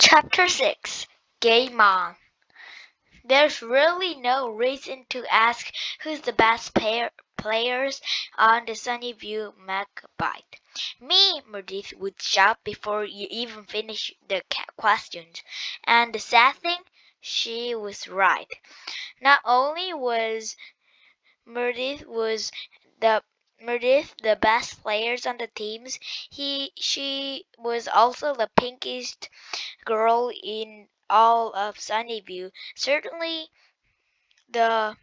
Chapter 6 Game On. There's really no reason to ask who's the best players on the Sunnyview Megabyte. Me, Meredith would shout before you even finish the questions. And the sad thing, she was right. Not only was the Meredith the best players on the teams, she was also the pinkest girl in all of Sunnyview, certainly the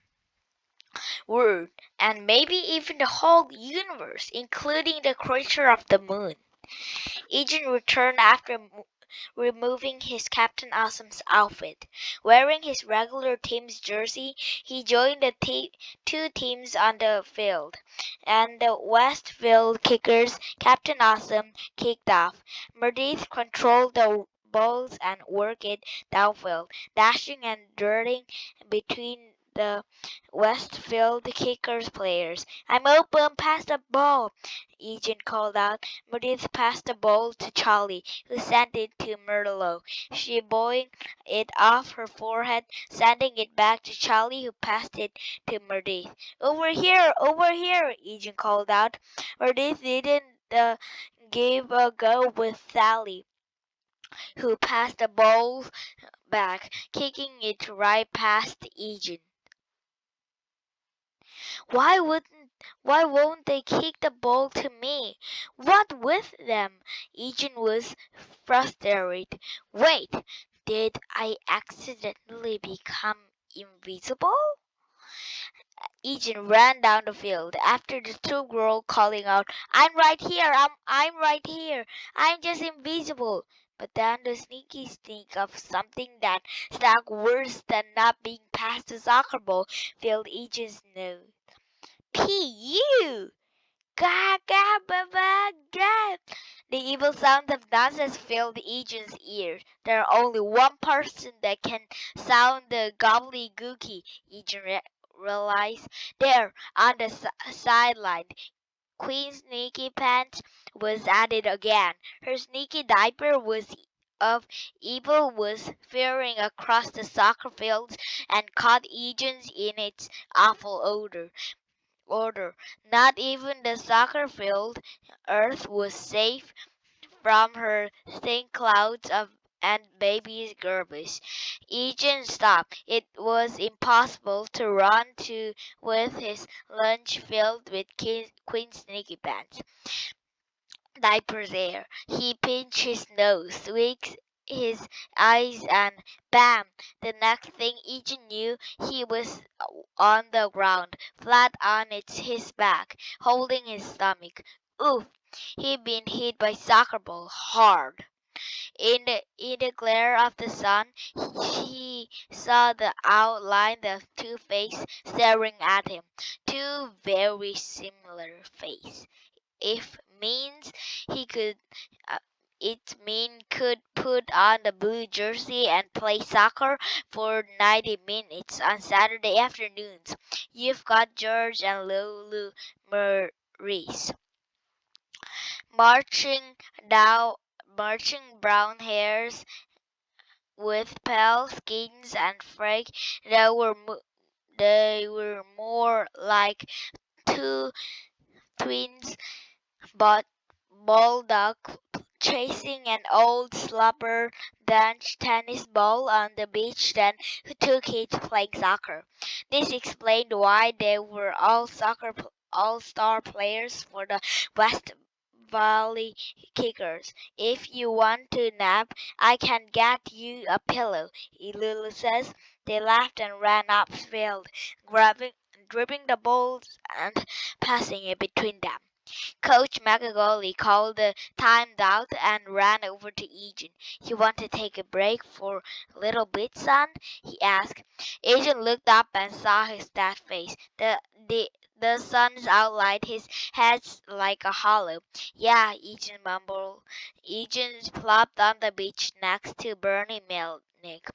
world, and maybe even the whole universe, including the creature of the moon. Agent returned after removing his Captain Awesome's outfit. Wearing his regular team's jersey, he joined the two teams on the field, and the Westfield Kickers, Captain Awesome, kicked off. Meredith controlled the balls and worked it downfield, dashing and darting between the Westfield Kickers players. "I'm open, pass the ball," Eugene called out. Meredith passed the ball to Charlie, who sent it to Myrtle. She boinged it off her forehead, sending it back to Charlie, who passed it to Meredith. Over here," Eugene called out. Meredith didn't give a go with Sally, who passed the ball back, kicking it right past Eugene. Why wouldn't why won't they kick the ball to me? What with them? Eugene was frustrated. Wait, did I accidentally become invisible? Eugene ran down the field after the two girls, calling out, "I'm right here, I'm right here. I'm just invisible." But then the sneaky sneak of something that stuck worse than not being past the soccer ball filled Eugene's nose. P.U. Ga ga ba ba ga. The evil sound of nonsense filled Eugene's ears. There's only one person that can sound the gobbledygooky, Eugene realized. There, on the sideline, Queen Sneaky Pants was at it again. Her sneaky diaper of evil was flaring across the soccer fields and caught Eugene's in its awful odor. Not even the soccer field earth was safe from her thin clouds of and baby's garbage. Eugene stopped. It was impossible to run to with his lunch filled with Queen Sneaky Pants diapers there. He pinched his nose, winked his eyes, and bam! The next thing Eugene knew, he was on the ground, flat on his back, holding his stomach. Oof! He'd been hit by soccer ball hard. In the glare of the sun, he saw the outline of two faces staring at him. Two very similar faces. If means he could uh, it mean could put on the blue jersey and play soccer for 90 minutes on Saturday afternoons. You've got George and Lulu Maurice marching down marching brown hairs with pale skins and frank. They were more like two twins, but bulldog chasing an old slobber danced tennis ball on the beach, then who took it playing soccer. This explained why they were all-star players for the West Valley Kickers. "If you want to nap, I can get you a pillow," Lulu says. They laughed and ran upfield, dribbling the balls and passing it between them. Coach McGoley called the timeout and ran over to Eugene. "You want to take a break for a little bit, son?" he asked. Eugene looked up and saw his sad face. The sun's outlined his head like a hollow. "Yeah," Eugene mumbled. Eugene plopped on the beach next to Bernie Melnick,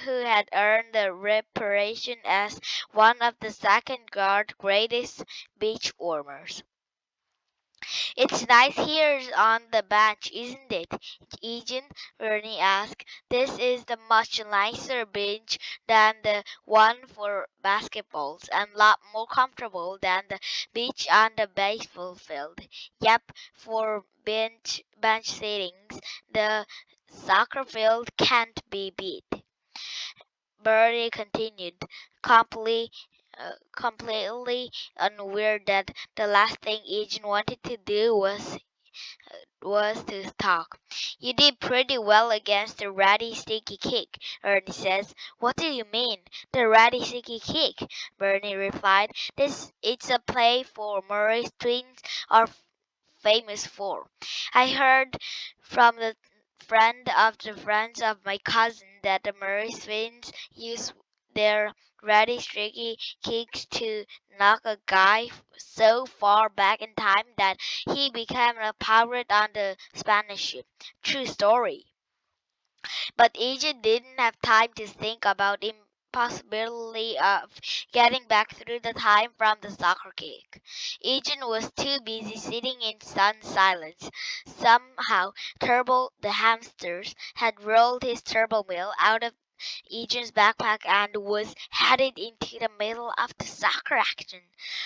who had earned the reputation as one of the second guard's greatest beach warmers. It's nice here on the bench, isn't it, Agent? Bernie asked. This is the much nicer bench than the one for basketballs, and a lot more comfortable than the bench on the baseball field. Yep, for bench sittings, the soccer field can't be beat. Bernie continued, completely, completely unaware that the last thing Agent wanted to do was to talk. You did pretty well against the ratty sticky kick, Ernie says. What do you mean, the ratty sticky kick? Bernie replied. It's a play for Murray's twins are famous for. I heard from the friend of the friends of my cousin that the Murray twins use their ratty streaky kicks to knock a guy so far back in time that he became a pirate on the Spanish ship. True story. But Agent didn't have time to think about impossibility of getting back through the time from the soccer kick. Agent was too busy sitting in stunned silence. Somehow, Turbo the hamsters had rolled his turbo mill out of Agent's backpack and was headed into the middle of the soccer action.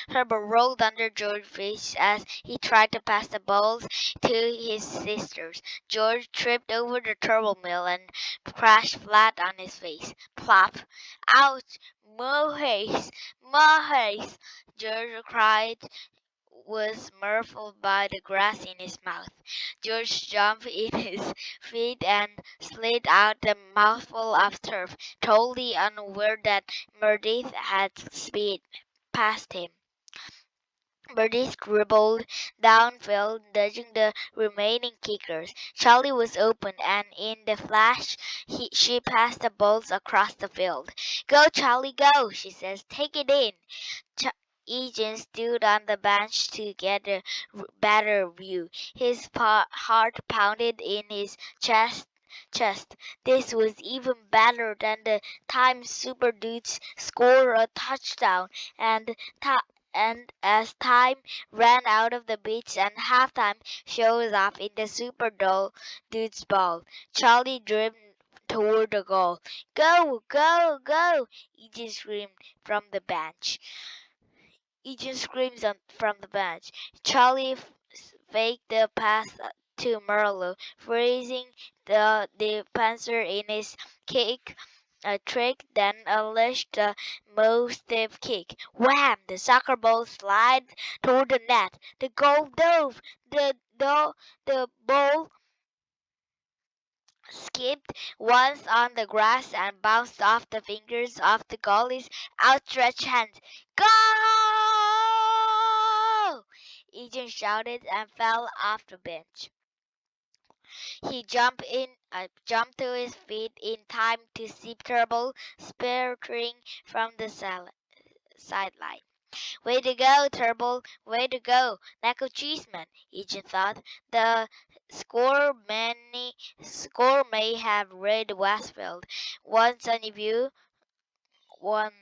Herbert rolled under George's face as he tried to pass the balls to his sisters. George tripped over the turbo mill and crashed flat on his face. Plop! Ouch! Mohace! Mohace! George cried was muffled by the grass in his mouth. George jumped in his feet and slid out a mouthful of turf, totally unaware that Meredith had speed past him. Meredith dribbled downfield, dodging the remaining kickers. Charlie was open, and in the flash, she passed the balls across the field. Go, Charlie, go, she says. Take it in. Egan stood on the bench to get a better view. His heart pounded in his chest. This was even better than the time Super Dudes scored a touchdown and and as time ran out of the beach and halftime shows off in the Dudes ball, Charlie dribbled toward the goal. Go, go, go! Egan screamed from the bench. Eugene screams from the bench. Charlie faked the pass to Merlo, freezing the defender in his kick trick, then unleashed the most stiff kick. Wham! The soccer ball slid toward the net. The goal dove. The ball skipped once on the grass and bounced off the fingers of the goalie's outstretched hands. Goal! Egan shouted and fell off the bench. He jumped to his feet in time to see Turbo spurting from the sideline. Way to go, Turbo! Way to go, Naco Cheeseman! Egan thought. The score may have read Westfield. One Sunnyview, one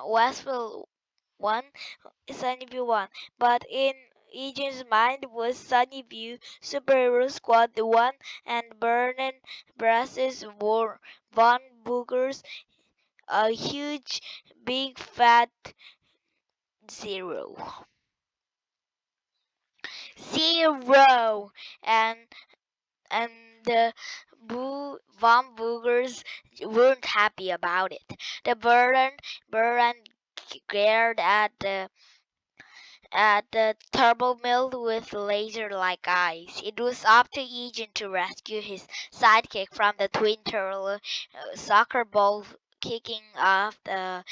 Westfield, one Sunnyview, one. But in Egan's mind was Sunnyview Superhero Squad one and Vernon Brass's Von Boogers, a huge, big, fat zero. Zero, and and the Von Boogers weren't happy about it. The Baron glared at the turbo mill with laser-like eyes. It was up to Egan to rescue his sidekick from the twin turtle soccer ball kicking off the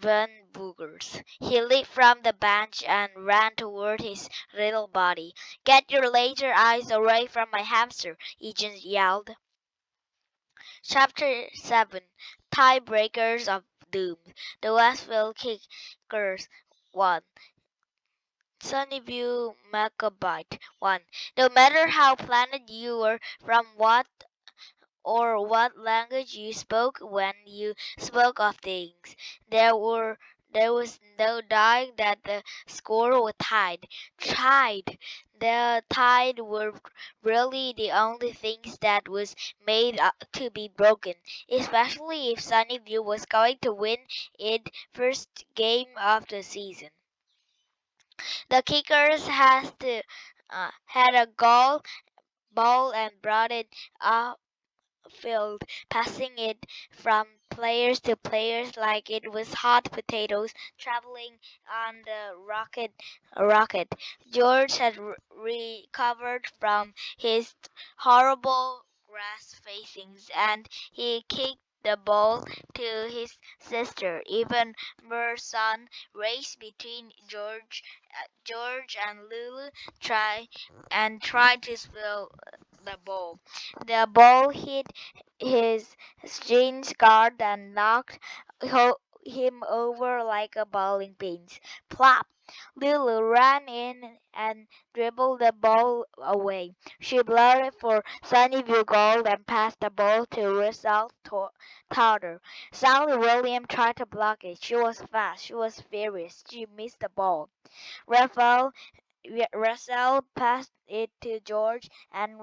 Van Boogers. He leaped from the bench and ran toward his little body. Get your laser eyes away from my hamster, Egan yelled. Chapter 7 Tiebreakers of Doom. The Westville Kickers won. Sunnyview Macabite won. No matter how planted you were, from what language you spoke when you spoke of things, there were There was no denying that the score was tied. Tied. The tide were really the only things that was made to be broken, especially if Sunnyview was going to win its first game of the season. The kickers had a goal ball and brought it up field, passing it from players to players like it was hot potatoes traveling on the rocket. George had recovered from his horrible grass facings and he kicked the ball to his sister. Even Merson raced between George and Lulu tried to spill the ball. The ball hit his shin guard and knocked him over like a bowling pin. Plop! Lulu ran in and dribbled the ball away. She blurted for Sunnyview goal and passed the ball to Russell Tarter. Sally William tried to block it. She was fast. She was furious. She missed the ball. Russell passed it to George and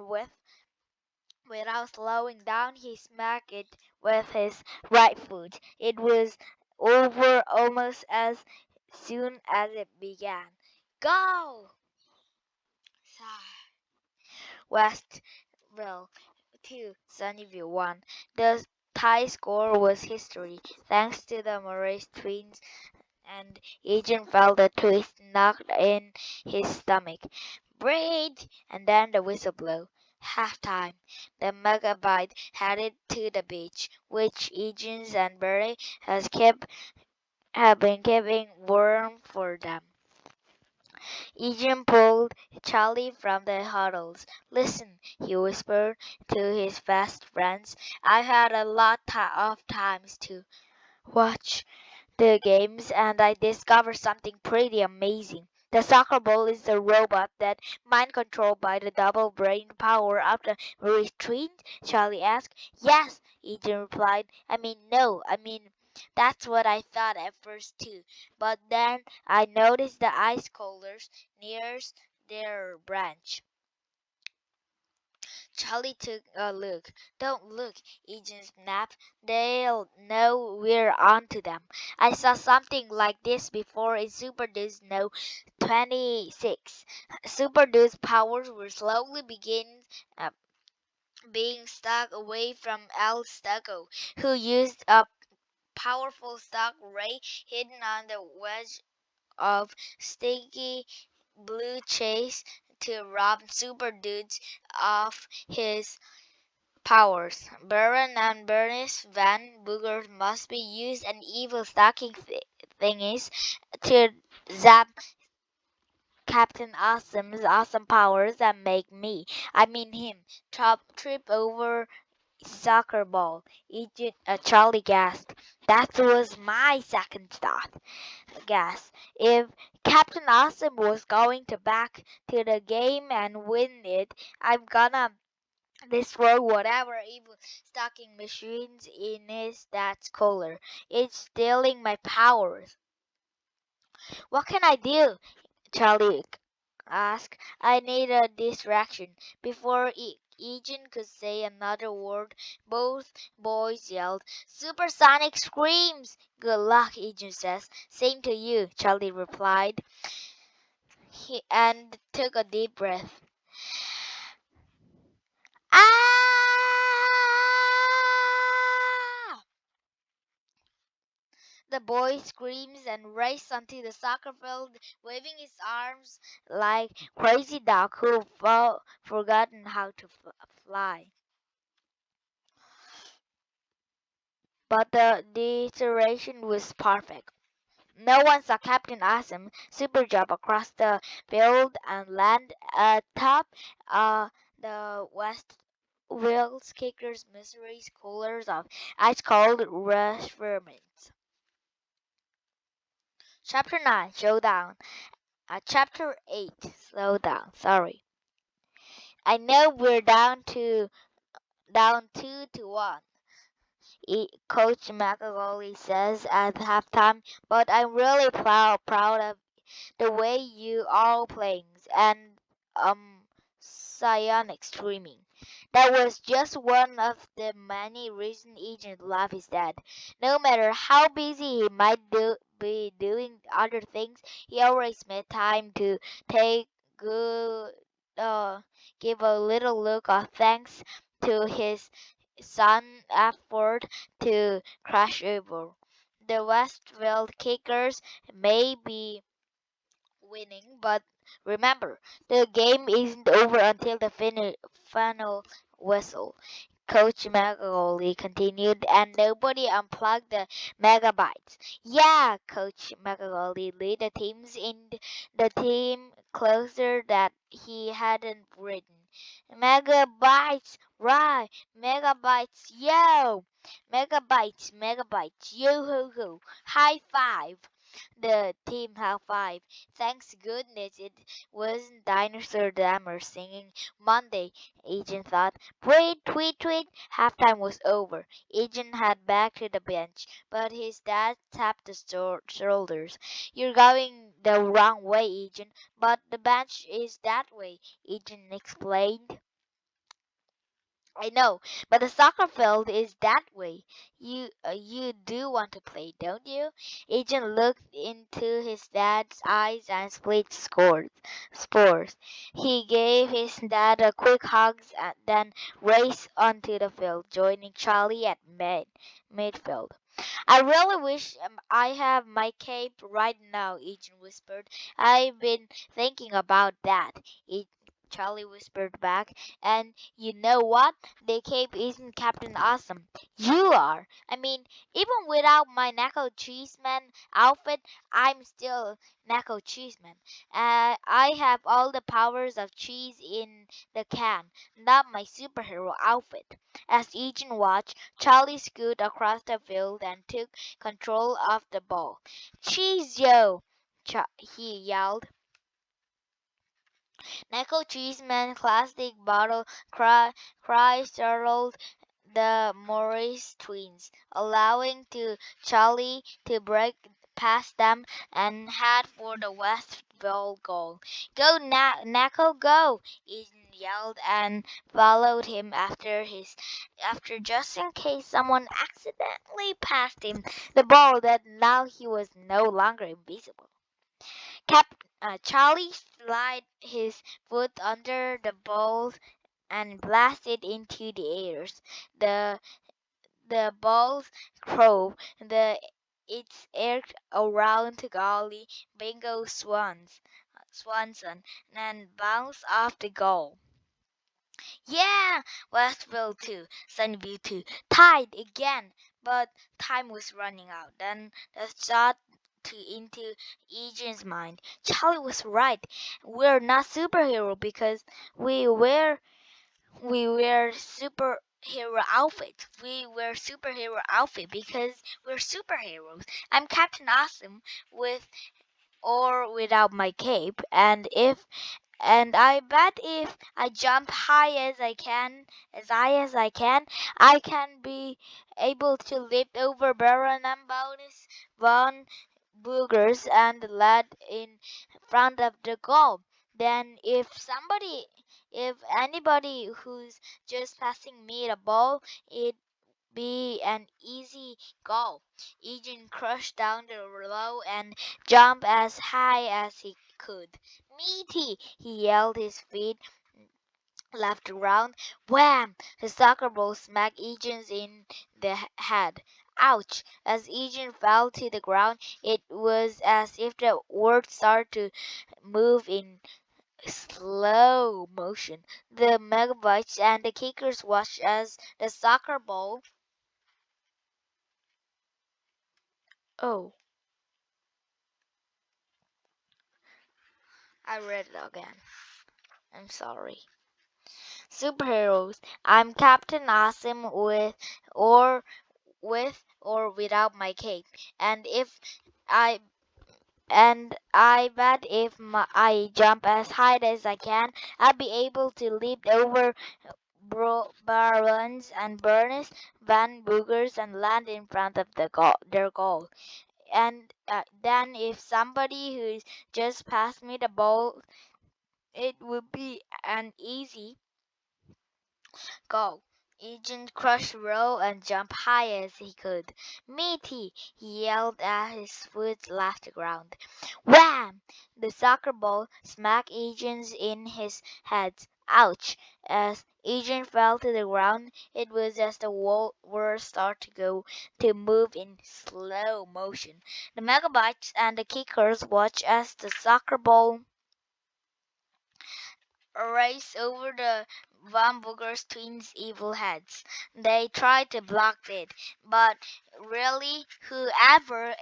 without slowing down, he smacked it with his right foot. It was over almost as soon as it began. Go! Westville 2, Sunnyview 1. The tie score was history, thanks to the Morris twins, and Agent felt a twist knocked in his stomach. Breathe! And then the whistle blew. Halftime. The Megabyte headed to the beach, which Eugene and Bertie have been keeping warm for them. Eugene pulled Charlie from the huddles. Listen, he whispered to his fast friends. I've had a lot of times to watch the games and I discovered something pretty amazing. The soccer ball is a robot that mind controlled by the double brain power of the retreat? Charlie asked. Yes, Ethan replied. No, that's what I thought at first too. But then I noticed the ice coolers near their branch. Charlie took a look. Don't look, Eugene snapped. They'll know we're onto them. I saw something like this before in Super Dudes No 26. Super Dudes powers were slowly uh, being stuck away from El Stucco, who used a powerful stock ray hidden on the wedge of sticky blue chase to rob Super Dudes of his powers. Baron and Bernice Van Boogers must be used an evil stocking thingies to zap Captain Awesome's awesome powers and make him, trip over soccer ball. Charlie gasped. That was my second thought. Gasp. If Captain Awesome was going to back to the game and win it, I'm gonna destroy whatever evil stocking machines in is that's cooler. It's stealing my powers. What can I do? Charlie asked. I need a distraction. Before Eugene could say another word, both boys yelled, Supersonic screams! Good luck, Eugene says. Same to you, Charlie replied, and took a deep breath. Ah! The boy screams and races onto the soccer field, waving his arms like crazy dog who forgotten how to fly. But the declaration was perfect. No one saw Captain Awesome super jump across the field and land atop the West Wales Kickers Misery's coolers of ice cold refreshments. Chapter 9 Showdown. Chapter 8 Slow down. Sorry. I know we're down 2-1. Coach McAuley says at halftime. But I'm really proud of the way you all playing and psionic streaming. That was just one of the many reasons Agent loved his dad. No matter how busy he might be doing other things, he always made time to take good uh give a little look of thanks to his son effort to crash over. The Westfield Kickers may be winning, but remember, the game isn't over until the final whistle. Coach Macaulay continued, and nobody unplugged the megabytes. Yeah, Coach Macaulay led the teams in the team closer that he hadn't ridden. Megabytes, right? Megabytes, yo! Megabytes, yo ho ho! High five! The team high five. Thanks goodness it wasn't Dinosaur Dammer singing Monday, Agent thought. Tweet, tweet, tweet. Halftime was over. Agent had back to the bench, but his dad tapped the shoulders. You're going the wrong way, Agent, but the bench is that way, Agent explained. I know, but the soccer field is that way. You do want to play, don't you? Agent looked into his dad's eyes and split spores. He gave his dad a quick hug and then raced onto the field, joining Charlie at midfield. I really wish I have my cape right now, Agent whispered. I've been thinking about that. Charlie whispered back. And you know what? The cape isn't Captain Awesome. You are. I mean, even without my Nacho Cheeseman outfit, I'm still Nacho Cheeseman. I have all the powers of cheese in the can, not my superhero outfit. As Agent watched, Charlie scooted across the field and took control of the ball. Cheese, yo! He yelled. Nacho Cheeseman plastic bottle cry startled the Morris twins, allowing Charlie to break past them and head for the Westville goal. Go, Nacho, go! Ethan yelled and followed him after just in case someone accidentally passed him the ball that now he was no longer invisible. Charlie slid his foot under the ball and blasted into the airs. The the ball's crow, the its air around Golly Bingo Swanson and bounced off the goal. Yeah, Westville too, Sunnyview too, tied again, but time was running out. Then the shot into Eugene mind. Charlie was right. We're not superhero because we wear superhero outfits. We wear superhero outfit because we're superheroes. I'm Captain Awesome with or without my cape, and I bet if I jump high as I can be able to leap over Baron and bonus Von Boogers and lad in front of the goal. Then if anybody who's just passing me the ball, it be an easy goal. Eugene crushed down the row and jumped as high as he could. Meaty! He yelled, his feet left around. Wham! The soccer ball smacked Eugene in the head. Ouch! As Eugene fell to the ground, it was as if the world started to move in slow motion. The megabytes and the kickers watched as the soccer ball. Oh, I read it again. I'm sorry. Superheroes. I'm Captain Awesome or with or without my cape. And if I I bet if I jump as high as I can, I'll be able to leap over Barons and Bernice Van Boogers and land in front of their goal. And then if somebody who's just passed me the ball, it would be an easy goal. Agent crushed row and jumped high as he could. Meaty! He yelled as his foot left the ground. Wham! The soccer ball smacked Agent in his head. Ouch! As Agent fell to the ground, it was as the world started to move in slow motion. The Megabytes and the Kickers watched as the soccer ball raced over the Van Booger's twins' evil heads. They tried to block it, but really, whoever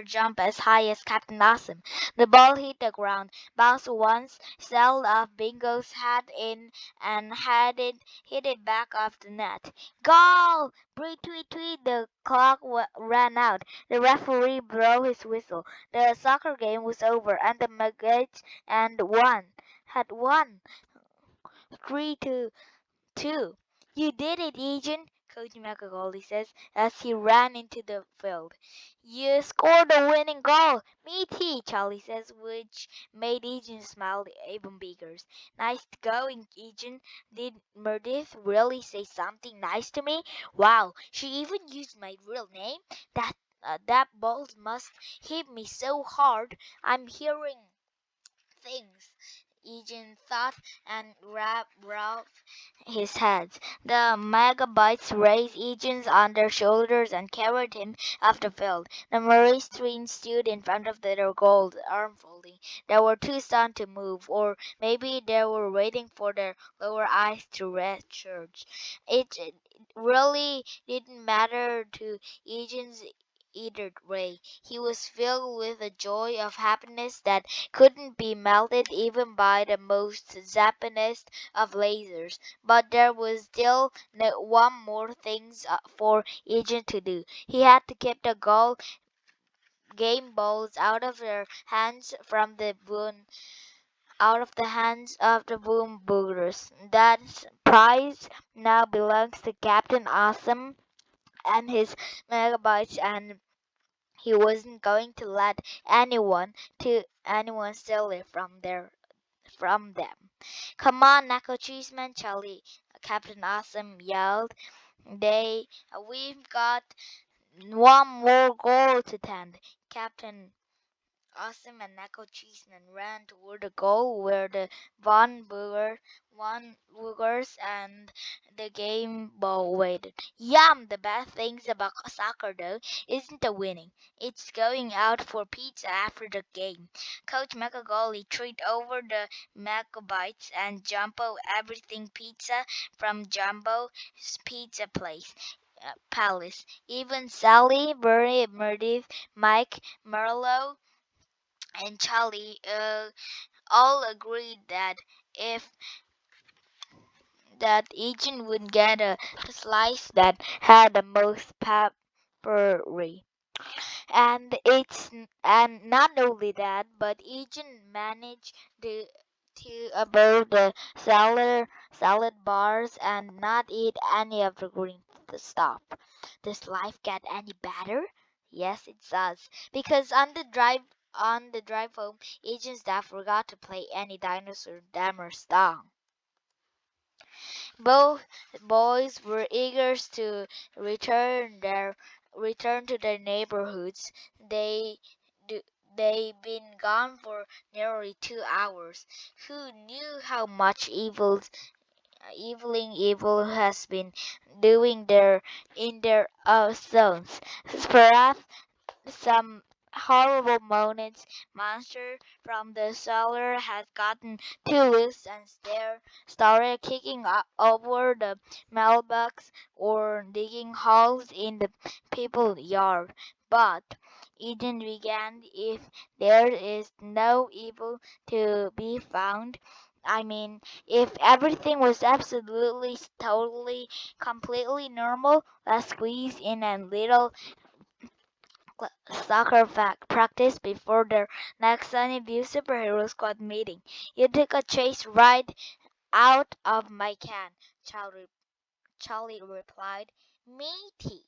jumped as high as Captain Awesome? The ball hit the ground, bounced once, sailed off Bingo's head in, and hit it back off the net. Goal! Tweet, tweet, tweet! The clock ran out. The referee blew his whistle. The soccer game was over, and the Nuggets had won 3-2. You did it, Agent, Coach McAuley says as he ran into the field. You scored the winning goal. Me too, Charlie says, which made Agent smile even bigger. Nice going, Agent. Did Meredith really say something nice to me? Wow, she even used my real name? That ball must hit me so hard. I'm hearing things, Eugene thought and rubbed his hands. The Megabytes raised Eugene's on their shoulders and carried him off the field. The Maurice twins stood in front of their goal, arm folding. They were too stunned to move, or maybe they were waiting for their lower eyes to recharge. It really didn't matter to Eugene's either way. He was filled with a joy of happiness that couldn't be melted even by the most Japanese of lasers. But there was still one more thing for Agent to do. He had to keep the game balls out of the hands of the boom boogers. That prize now belongs to Captain Awesome and his megabytes, and he wasn't going to let anyone steal it from them. Come on, Knuckle Cheeseman, Charlie, Captain Awesome yelled. We've got one more goal to tend. Captain Awesome and Knuckle Cheeseman ran toward the goal where the Von Boogers and the game ball waited. Yum! The best things about soccer, though, isn't the winning. It's going out for pizza after the game. Coach McAgolly treated over the Megabytes and Jumbo Everything Pizza from Jumbo's Pizza Palace. Even Sally, Bernie, Meredith, Mike, Merlo, and Charlie all agreed if that Agent would get a slice that had the most peppery. And not only that, but Agent managed to avoid the salad bars and not eat any of the green stuff. Does life get any better? Yes, it does. Because on the drive home, Agent Staff forgot to play any Dinosaur Dammer song. Both boys were eager to return to their neighborhoods. They'd been gone for nearly 2 hours. Who knew how much evil has been doing there in their zones? Perhaps some horrible monster from the cellar had gotten too loose and started kicking over the mailbox or digging holes in the people's yard. But Eden began, if there is no evil to be found, I mean, if everything was absolutely, totally, completely normal, let's squeeze in a little soccer practice before their next Sunny View Superhero Squad meeting. You took a chase ride out of my can, Charlie replied. Matey,